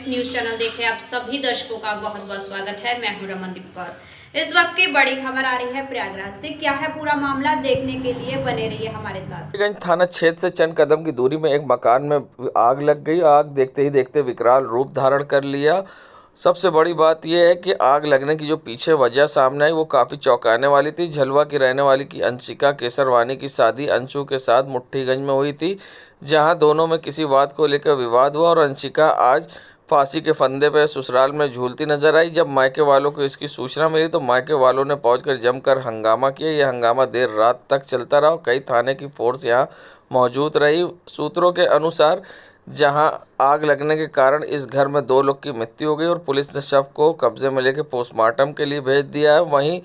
X news channel देख रहे आप सभी दर्शकों का बहुत बहुत स्वागत है। मैं हूं रमनदीप कौर। इस वक्त की बड़ी खबर आ रही है प्रयागराज से। क्या है पूरा मामला, देखने के लिए बने रहिए हमारे साथ। गंज थाना क्षेत्र से चंद कदम की दूरी में एक मकान में आग लग गई। आग देखते ही देखते विकराल रूप धारण कर लिया। सबसे बड़ी बात यह है कि आग लगने की जो पीछे वजह सामने आई वो काफ़ी चौंकाने वाली थी। झलवा की रहने वाली की अंशिका केसरवानी की शादी अंशु के साथ मुट्ठीगंज में हुई थी, जहां दोनों में किसी बात को लेकर विवाद हुआ और अंशिका आज फांसी के फंदे पर ससुराल में झूलती नजर आई। जब मायके वालों को इसकी सूचना मिली तो मायके वालों ने पहुंचकर जमकर हंगामा किया। यह हंगामा देर रात तक चलता रहा। कई थाने की फोर्स यहां मौजूद रही। सूत्रों के अनुसार जहां आग लगने के कारण इस घर में 2 लोग की मृत्यु हो गई और पुलिस ने शव को कब्जे में लेकर पोस्टमार्टम के लिए भेज दिया है। वहीं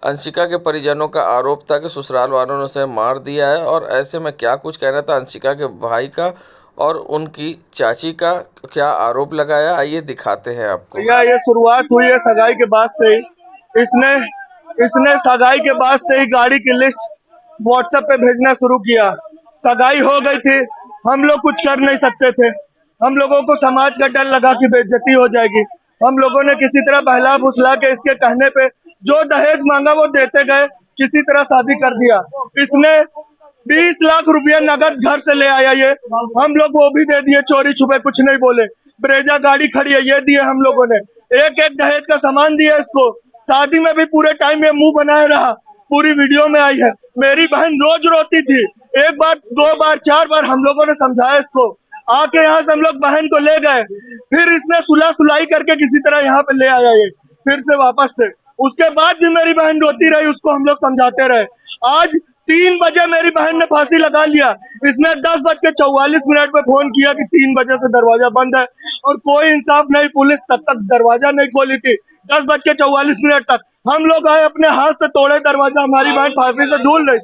अंशिका के परिजनों का आरोप था कि ससुराल वालों ने उसे मार दिया है। और ऐसे में क्या कुछ कहना था अंशिका के भाई का और उनकी चाची का, क्या आरोप लगाया, आइए दिखाते हैं आपको। ये शुरुआत हुई है सगाई के बाद से ही। इसने इसने सगाई के बाद से ही गाड़ी की लिस्ट व्हाट्सएप पे भेजना शुरू किया। सगाई हो गई थी, हम लोग कुछ कर नहीं सकते थे। हम लोगों को समाज का डर लगा कि बेइज्जती हो जाएगी। हम लोगों ने किसी तरह बहला फुसला के इसके कहने पे जो दहेज मांगा वो देते गए, किसी तरह शादी कर दिया। इसने 20 लाख रुपया नगद घर से ले आया। ये हम लोग वो भी दे दिए, चोरी छुपे, कुछ नहीं बोले। ब्रेजा गाड़ी खड़ी है, ये दिए हम लोगों ने। एक एक दहेज का सामान दिया इसको। शादी में भी पूरे टाइम में मुंह बनाए रहा, पूरी वीडियो में आई है। मेरी बहन रोज रोती थी, 1 बार 2 बार 4 बार हम लोगों ने समझाया इसको। आके यहाँ से हम लोग बहन को ले गए, फिर इसने सुलह सुलाई करके किसी तरह यहाँ पे ले आया ये फिर से वापस से। उसके बाद भी मेरी बहन रोती रही, उसको हम लोग समझाते रहे। आज 3 बजे मेरी बहन ने फांसी लगा लिया। इसने 10:44 पे फोन किया कि 3 बजे से दरवाजा बंद है और कोई इंसाफ नहीं। पुलिस तब तक दरवाजा नहीं खोली थी। 10:44 तक हम लोग आए, अपने हाथ से तोड़े दरवाजा। हमारी बहन फांसी से झूल रही।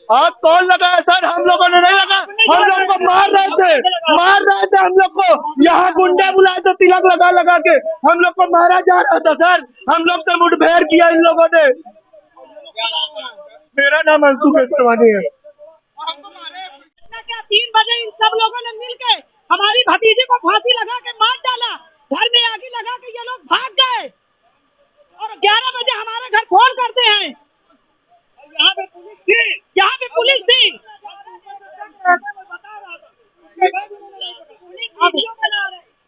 आग कौन लगाया सर? हम लोगों ने नहीं लगा। हम लोग को मार रहे थे हम लोग को। यहाँ गुंडे बुलाए थे, तिलक लगा लगा के हम लोग को मारा जा रहा था सर। हम लोग से मुठभेड़ किया इन लोगों ने। मेरा नाम अंशु केसरवानी है। 3 बजे इन सब लोगों ने मिलके हमारी भतीजी को फांसी लगा के मार डाला। घर में आग लगा के ये लोग भाग गए और 11 बजे हमारे घर फोन करते हैं। यहाँ पे पुलिस थी।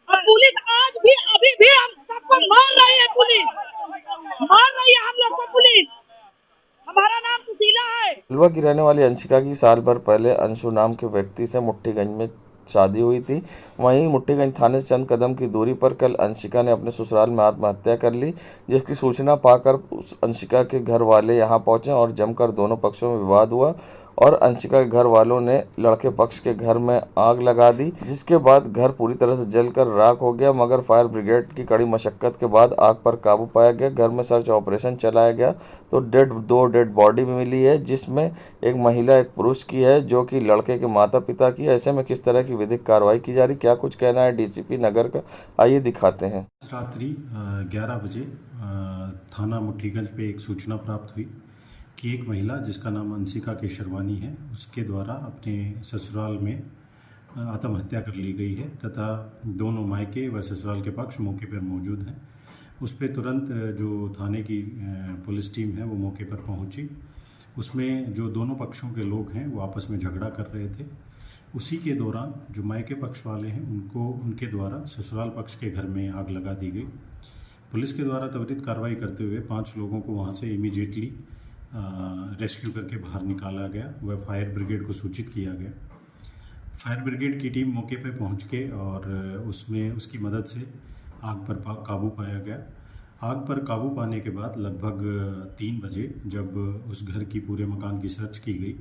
और पुलिस आज भी अभी भी हम सबको मार रही है। पुलिस मार रही है हम लोग को। पुलिस, हमारा नाम सुशीला है। झलवा की रहने वाली अंशिका की साल भर पहले अंशु नाम के व्यक्ति से मुट्ठीगंज में शादी हुई थी। वहीं मुट्ठीगंज थाने से चंद कदम की दूरी पर कल अंशिका ने अपने ससुराल में आत्महत्या कर ली, जिसकी सूचना पाकर उस अंशिका के घर वाले यहां पहुंचे और जमकर दोनों पक्षों में विवाद हुआ और अंशिका के घर वालों ने लड़के पक्ष के घर में आग लगा दी, जिसके बाद घर पूरी तरह से जलकर राख हो गया। मगर फायर ब्रिगेड की कड़ी मशक्कत के बाद आग पर काबू पाया गया। घर में सर्च ऑपरेशन चलाया गया तो 2 डेड बॉडी भी मिली है, जिसमें एक महिला एक पुरुष की है, जो कि लड़के के माता पिता की है। ऐसे में किस तरह की विधिक कार्रवाई की जा रही, क्या कुछ कहना है डीसीपी नगर का, आइए दिखाते हैं। रात्रि 11 बजे थाना मुट्ठीगंज पे एक सूचना प्राप्त हुई कि एक महिला जिसका नाम अंशिका केसरवानी है, उसके द्वारा अपने ससुराल में आत्महत्या कर ली गई है तथा दोनों मायके व ससुराल के पक्ष मौके पर मौजूद हैं। उस पर तुरंत जो थाने की पुलिस टीम है वो मौके पर पहुंची। उसमें जो दोनों पक्षों के लोग हैं वो आपस में झगड़ा कर रहे थे। उसी के दौरान जो मायके पक्ष वाले हैं उनके द्वारा ससुराल पक्ष के घर में आग लगा दी गई। पुलिस के द्वारा त्वरित कार्रवाई करते हुए 5 लोगों को वहाँ से इमीडिएटली रेस्क्यू करके बाहर निकाला गया व फायर ब्रिगेड को सूचित किया गया। फायर ब्रिगेड की टीम मौके पर पहुंच के और उसकी मदद से आग पर काबू पाया गया। आग पर काबू पाने के बाद लगभग 3 बजे जब उस घर की पूरे मकान की सर्च की गई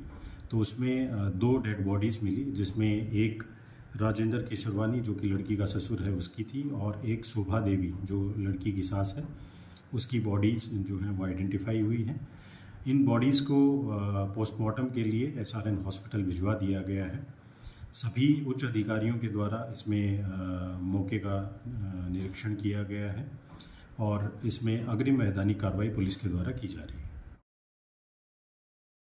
तो उसमें 2 डेड बॉडीज़ मिली, जिसमें एक राजेंद्र केसरवानी जो कि लड़की का ससुर है उसकी थी और एक शोभा देवी जो लड़की की सास है उसकी बॉडीज़ जो हैं वो आइडेंटिफाई हुई हैं। इन बॉडीज़ को पोस्टमार्टम के लिए SRN हॉस्पिटल भिजवा दिया गया है। सभी उच्च अधिकारियों के द्वारा इसमें मौके का निरीक्षण किया गया है और इसमें अग्रिम वैधानिक कार्रवाई पुलिस के द्वारा की जा रही है।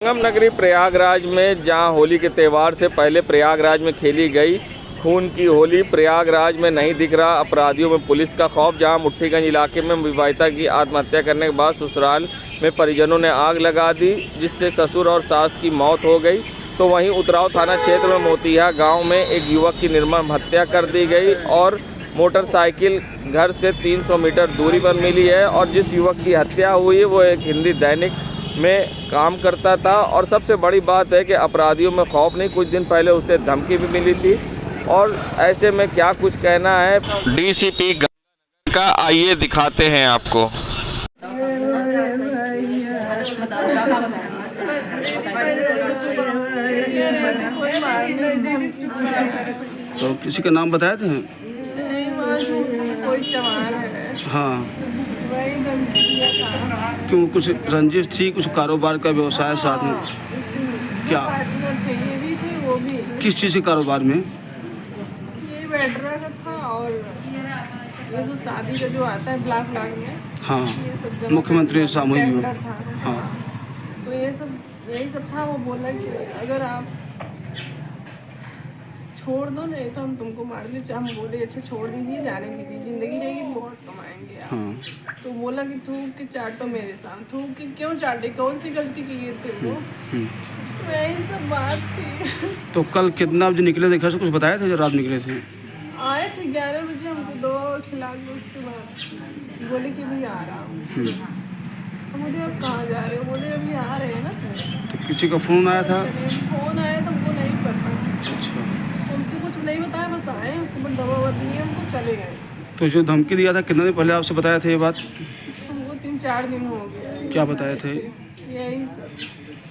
संगम नगरी प्रयागराज में जहां होली के त्यौहार से पहले प्रयागराज में खेली गई खून की होली प्रयागराज में नहीं दिख रहा अपराधियों में पुलिस का खौफ। जहां मुट्ठीगंज इलाके में विवाहिता की आत्महत्या करने के बाद ससुराल में परिजनों ने आग लगा दी, जिससे ससुर और सास की मौत हो गई। तो वहीं उतराव थाना क्षेत्र में मोतिहा गांव में एक युवक की निर्मम हत्या कर दी गई और मोटरसाइकिल घर से 300 मीटर दूरी पर मिली है। और जिस युवक की हत्या हुई वो एक हिंदी दैनिक में काम करता था। और सबसे बड़ी बात है कि अपराधियों में खौफ नहीं, कुछ दिन पहले उसे धमकी भी मिली थी। और ऐसे में क्या कुछ कहना है डीसीपी का, आइए दिखाते हैं आपको। तो किसी का नाम बताया थे? कोई चमार है। हाँ, वही धमकी दिया था। क्यों, कुछ रंजिश थी, कुछ कारोबार का व्यवसाय साथ में? क्या पार्टनर थे, ये भी थे वो भी। किस चीज़ के कारोबार में? ये बैटरा का था और ये जो शादी का जो आता है ब्लॉक में, हाँ, ये सब जमा मुख्यमंत्री सामूहिक टेंडर विवाह। था। हाँ, तो ये सब यही सब था। वो बोला कि अगर आप छोड़ दो नहीं तो हम तुमको मार दें। हम बोले अच्छा छोड़ दीजिए, जाने दीजिए, जिंदगी रहेगी तो बहुत कमाएंगे आप। हाँ, तो बोला कि थूक के चाटो मेरे साथ। थूक के क्यों चाटे, कौन सी गलती की थे वो? तो यही सब बात थी। तो कल कितना बजे निकले थे घर से, कुछ बताया था जब रात निकले थे? आए थे 11 बजे, हमको 2 खिला के उसके बाद बोले कि अभी आ रहा हूँ। मुझे अब कहाँ जा रहे हो? बोले अभी आ रहे हैं ना। तो किसी का फ़ोन आया था? फोन आया तो हमको नहीं पता, अच्छा, हमसे कुछ नहीं बताया, बस आए उसके बाद दवा ववा दिए हमको, चले गए। तो जो धमकी दिया था कितने दिन पहले आपसे बताया था ये बात? हमको 3-4 दिन हो गया। क्या बताए थे? यही सब।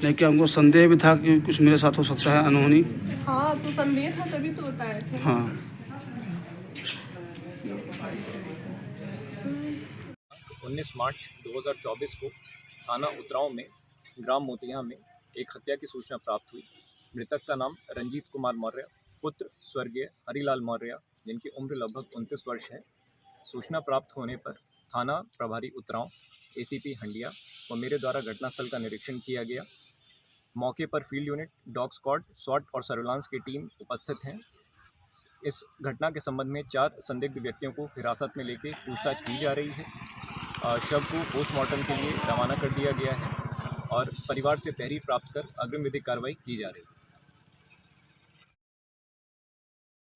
नहीं, क्या हमको संदेह भी था कि कुछ मेरे साथ हो सकता है अनहोनी? हाँ, तो संदेह था तभी तो बताए थे। हाँ। 19 मार्च 2024 को थाना उतराव में ग्राम मोतिहा में एक हत्या की सूचना प्राप्त हुई। मृतक का नाम रंजीत कुमार मौर्य, पुत्र स्वर्गीय हरिलाल मौर्य, जिनकी उम्र लगभग 29 वर्ष है। सूचना प्राप्त होने पर थाना प्रभारी उतराव, एसीपी हंडिया व मेरे द्वारा घटनास्थल का निरीक्षण किया गया। मौके पर फील्ड यूनिट, डॉग स्क्वाड, स्वाट और सर्विलांस की टीम उपस्थित हैं। इस घटना के संबंध में 4 संदिग्ध व्यक्तियों को हिरासत में लेकर पूछताछ की जा रही है। शव को पोस्टमार्टम के लिए रवाना कर दिया गया है और परिवार से तहरीर प्राप्त कर अग्रिम विधिक कार्रवाई की जा रही है।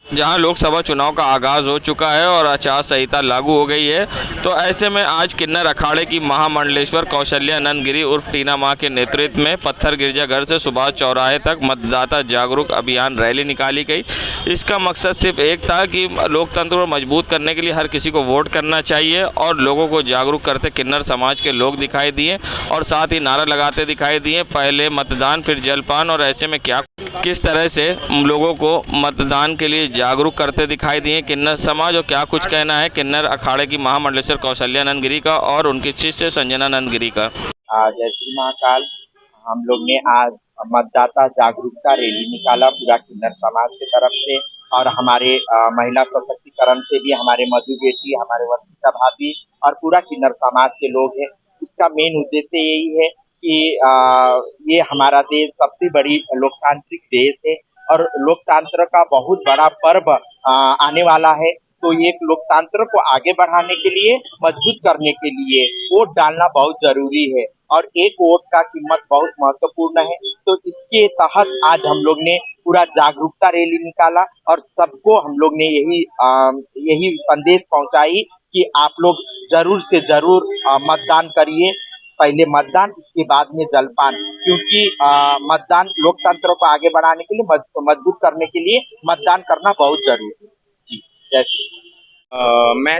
जहां लोकसभा चुनाव का आगाज हो चुका है और आचार संहिता लागू हो गई है, तो ऐसे में आज किन्नर अखाड़े की महामंडलेश्वर कौशल्यानंद गिरी उर्फ टीना मां के नेतृत्व में पत्थर गिरजाघर से सुभाष चौराहे तक मतदाता जागरूक अभियान रैली निकाली गई। इसका मकसद सिर्फ एक था कि लोकतंत्र को मजबूत करने के लिए हर किसी को वोट करना चाहिए और लोगों को जागरूक करते किन्नर समाज के लोग दिखाई दिए और साथ ही नारा लगाते दिखाई दिए, पहले मतदान फिर जलपान। और ऐसे में किस तरह से लोगों को मतदान के लिए जागरूक करते दिखाई दिए किन्नर समाज, और क्या कुछ कहना है किन्नर अखाड़े की महामंडलेश्वर कौशल्यानंद गिरी का और उनकी शिष्य संजनानंद गिरी का। जय श्री महाकाल। हम लोग ने आज मतदाता जागरूकता रैली निकाला पूरा किन्नर समाज की तरफ से, और हमारे महिला सशक्तिकरण से भी हमारे मधु बेटी, हमारे वर्षिता भाभी और पूरा किन्नर समाज के लोग हैं। इसका मेन उद्देश्य यही है कि ये हमारा देश सबसे बड़ी लोकतांत्रिक देश है और लोकतंत्र का बहुत बड़ा पर्व आने वाला है। तो ये लोकतंत्र को आगे बढ़ाने के लिए, मजबूत करने के लिए वोट डालना बहुत जरूरी है और एक वोट का कीमत बहुत महत्वपूर्ण है। तो इसके तहत आज हम लोग ने पूरा जागरूकता रैली निकाला और सबको हम लोग ने यही संदेश पहुंचाई कि आप लोग जरूर से जरूर मतदान करिए। पहले मतदान, इसके बाद में जलपान, क्योंकि मतदान लोकतंत्र को आगे बढ़ाने के लिए, मजबूत करने के लिए मतदान करना बहुत जरूरी है। जी, जैसे मैं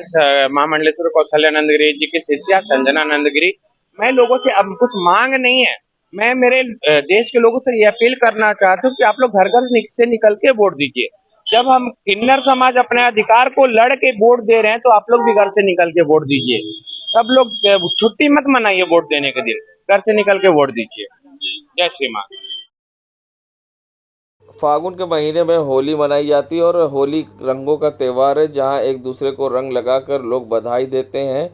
महामंडलेश्वर कौशल्यानंद गिरी जी की शिष्या संजनानंद गिरी। मैं लोगों से अब कुछ मांग नहीं है, मैं मेरे देश के लोगों से ये अपील करना चाहता हूँ कि आप लोग घर घर से निकल के वोट दीजिए। जब हम किन्नर समाज अपने अधिकार को लड़ के वोट दे रहे हैं तो आप लोग भी घर से निकल के वोट दीजिए। सब लोग छुट्टी मत मनाइए वोट देने के दिन, घर से निकल के वोट दीजिए। जय श्री मां। फागुन के महीने में होली मनाई जाती है और होली रंगों का त्यौहार है, जहां एक दूसरे को रंग लगाकर लोग बधाई देते हैं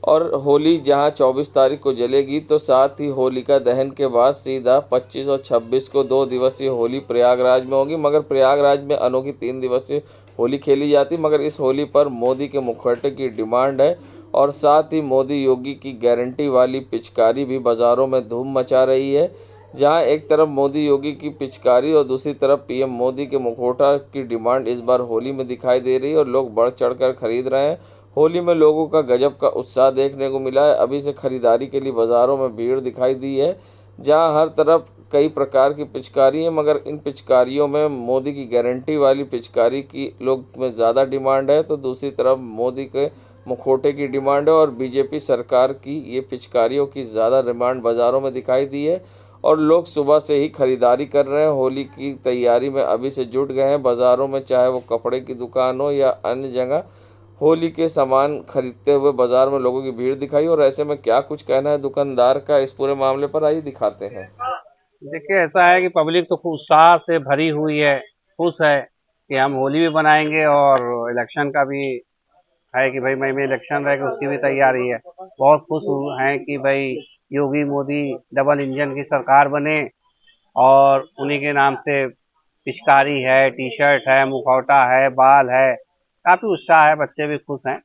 और होली जहां 24 तारीख को जलेगी तो साथ ही होलिका दहन के बाद सीधा 25 और 26 को 2 दिवसीय होली प्रयागराज में होगी। मगर प्रयागराज में अनोखी 3 दिवसीय होली खेली जाती, मगर इस होली पर मोदी के मुखौटे की डिमांड है और साथ ही मोदी योगी की गारंटी वाली पिचकारी भी बाज़ारों में धूम मचा रही है। जहां एक तरफ मोदी योगी की पिचकारी और दूसरी तरफ पीएम मोदी के मुखौटा की डिमांड इस बार होली में दिखाई दे रही है और लोग बढ़ चढ़कर खरीद रहे हैं। होली में लोगों का गजब का उत्साह देखने को मिला है। अभी से खरीदारी के लिए बाज़ारों में भीड़ दिखाई दी है, जहां हर तरफ कई प्रकार की पिचकारी है, मगर इन पिचकारियों में मोदी की गारंटी वाली पिचकारी की लोग में ज़्यादा डिमांड है, तो दूसरी तरफ मोदी के मुखौटे की डिमांड है और बीजेपी सरकार की ये पिचकारियों की ज़्यादा डिमांड बाज़ारों में दिखाई दी है और लोग सुबह से ही खरीदारी कर रहे हैं। होली की तैयारी में अभी से जुट गए हैं बाज़ारों में, चाहे वो कपड़े की दुकान हो या अन्य जगह। होली के सामान खरीदते हुए बाज़ार में लोगों की भीड़ दिखाई और ऐसे में क्या कुछ कहना है दुकानदार का इस पूरे मामले पर, आइए दिखाते हैं। देखिए, ऐसा है कि पब्लिक तो उत्साह से भरी हुई है, खुश है कि हम होली भी मनाएंगे और इलेक्शन का भी है कि भाई मई में इलेक्शन रहेगा, उसकी भी तैयारी है। बहुत खुश हैं कि भाई योगी मोदी डबल इंजन की सरकार बने और उन्हीं के नाम से पिचकारी है, टी शर्ट है, मुखौटा है, बाल है, काफ़ी उत्साह है, बच्चे भी खुश हैं।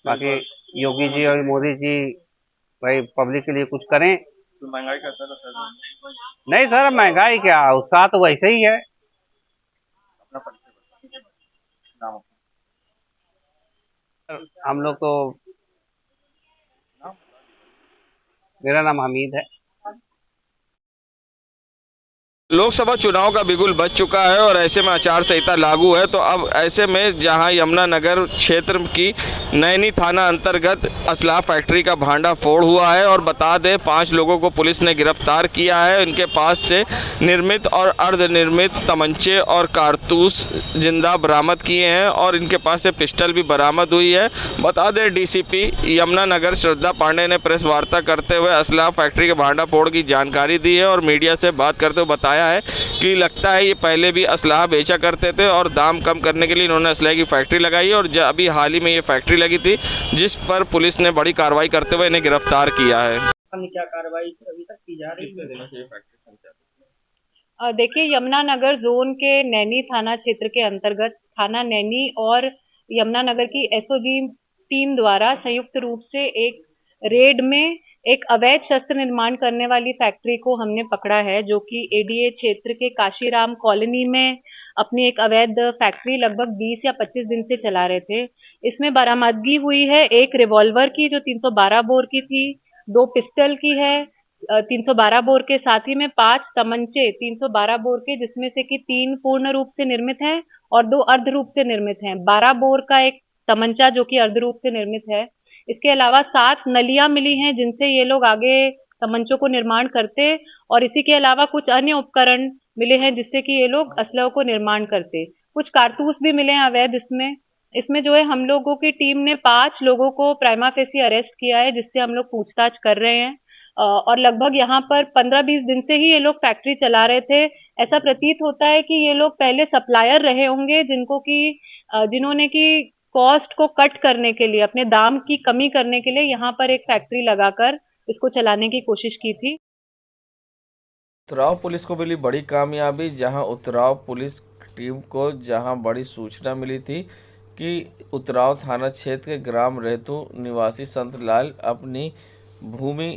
बाकी योगी जी और मोदी जी भाई पब्लिक के लिए कुछ करें। तो महंगाई का असर नहीं सर, महंगाई क्या, उत्साह तो वैसे ही है। हम लोग तो, मेरा नाम हमीद है। लोकसभा चुनाव का बिगुल बज चुका है और ऐसे में आचार संहिता लागू है, तो अब ऐसे में जहां यमुनानगर क्षेत्र की नैनी थाना अंतर्गत असलाह फैक्ट्री का भांडाफोड़ हुआ है और बता दें 5 लोगों को पुलिस ने गिरफ्तार किया है। इनके पास से निर्मित और अर्धनिर्मित तमंचे और कारतूस जिंदा बरामद किए हैं और इनके पास से पिस्टल भी बरामद हुई है। बता दें डीसीपी यमुनानगर श्रद्धा पांडे ने प्रेस वार्ता करते हुए असलाह फैक्ट्री के भांडाफोड़ की जानकारी दी है और मीडिया से बात करते हुए बताया है कि लगता है ये पहले भी असलाह बेचा करते थे और दाम कम करने के लिए इन्होंने असलाह की फैक्ट्री लगाई है और अभी हाल ही में ये फैक्ट्री लगी थी, जिस पर पुलिस ने बड़ी कार्रवाई करते हुए इन्हें गिरफ्तार किया है। क्या कार्रवाई अभी तक की जा रही है? देखिए, यमुनानगर जोन के नैनी थाना क्षेत्र के अंतर्गत थाना नैनी और यमुनानगर की एसओजी टीम द्वारा संयुक्त रूप से एक रेड में एक अवैध शस्त्र निर्माण करने वाली फैक्ट्री को हमने पकड़ा है, जो कि एडीए क्षेत्र के काशीराम कॉलोनी में अपनी एक अवैध फैक्ट्री लगभग 20 या 25 दिन से चला रहे थे। इसमें बरामदगी हुई है एक रिवॉल्वर की जो 312 बोर की थी, 2 पिस्टल की है 312 बोर के, साथ ही में 5 तमंचे 312 बोर के, जिसमें से कि 3 पूर्ण रूप से निर्मित हैं और 2 अर्ध रूप से निर्मित हैं। 12 बोर का एक तमंचा जो कि अर्ध रूप से निर्मित है। इसके अलावा 7 नलियां मिली हैं जिनसे ये लोग आगे तमंचों को निर्माण करते और इसी के अलावा कुछ अन्य उपकरण मिले हैं जिससे कि ये लोग असलहों को निर्माण करते। कुछ कारतूस भी मिले हैं अवैध। इसमें जो है हम लोगों की टीम ने 5 लोगों को प्राइमा फेसी अरेस्ट किया है, जिससे हम लोग पूछताछ कर रहे हैं और लगभग यहाँ पर 15-20 दिन से ही ये लोग फैक्ट्री चला रहे थे। ऐसा प्रतीत होता है कि ये लोग पहले सप्लायर रहे होंगे जिन्होंने की कॉस्ट को कट करने के लिए, अपने दाम की कमी करने के लिए यहाँ पर एक फैक्ट्री लगाकर इसको चलाने की कोशिश की थी। उतराव पुलिस को मिली बड़ी कामयाबी, जहां उतराव पुलिस टीम को बड़ी सूचना मिली थी कि उतराव थाना क्षेत्र के ग्राम रेतु निवासी संत लाल अपनी भूमि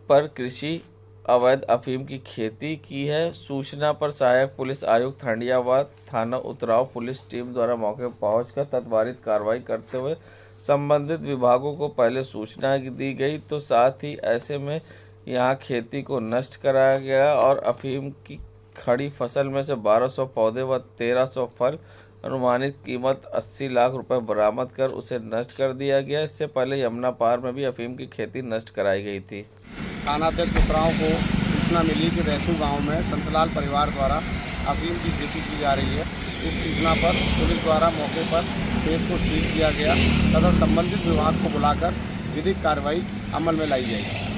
पर कृषि अवैध अफीम की खेती की है। सूचना पर सहायक पुलिस आयुक्त खंडियावाद थाना उतराव पुलिस टीम द्वारा मौके पर पहुंचकर तत्वारित कार्रवाई करते हुए संबंधित विभागों को पहले सूचना दी गई, तो साथ ही ऐसे में यहां खेती को नष्ट कराया गया और अफीम की खड़ी फसल में से 1200 पौधे व 1300 फल, अनुमानित कीमत 80 लाख रुपए बरामद कर उसे नष्ट कर दिया गया। इससे पहले यमुना पार में भी अफीम की खेती नष्ट कराई गई थी। थानाध्यक्ष उतराव को सूचना मिली कि रेतु गांव में संतलाल परिवार द्वारा अफीम की खेती की जा रही है। इस सूचना पर पुलिस द्वारा मौके पर खेत को सील किया गया तथा संबंधित विभाग को बुलाकर विधिक कार्रवाई अमल में लाई जाएगी।